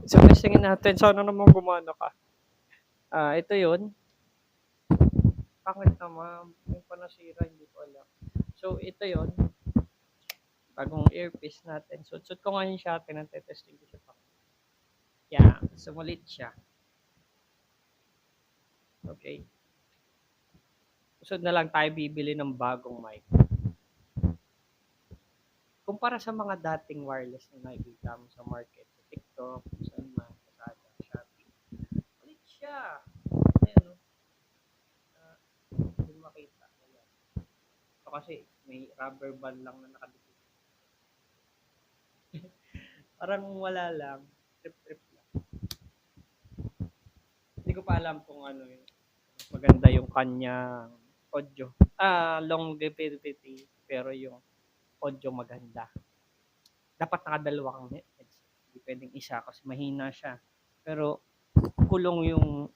So, testingin natin. Sana naman gumana ka. Ito yun. Bakit naman? Yung pa nasira, hindi ko alam. So, ito yun. Bagong earpiece natin. Sut ko ngayon siya. Tinatesting ko siya pa. Yan. Sumulit siya. Okay. Susunod na lang tayo bibili ng bagong mic. Kumpara sa mga dating wireless na nakikita mo sa market, sa TikTok, sa Lazada, Shopee, ulit siya. Ayan, no? Hindi makita. Ayan. So, kasi may rubber band lang na nakadikit. Parang wala lang. Trip-trip lang. Hindi ko pa alam kung ano yun. Maganda yung kanyang audio. Longevity. Pero yung audio maganda. Dapat nakadalawa kang headset. Hindi pwedeng isa kasi mahina siya. Pero kulong yung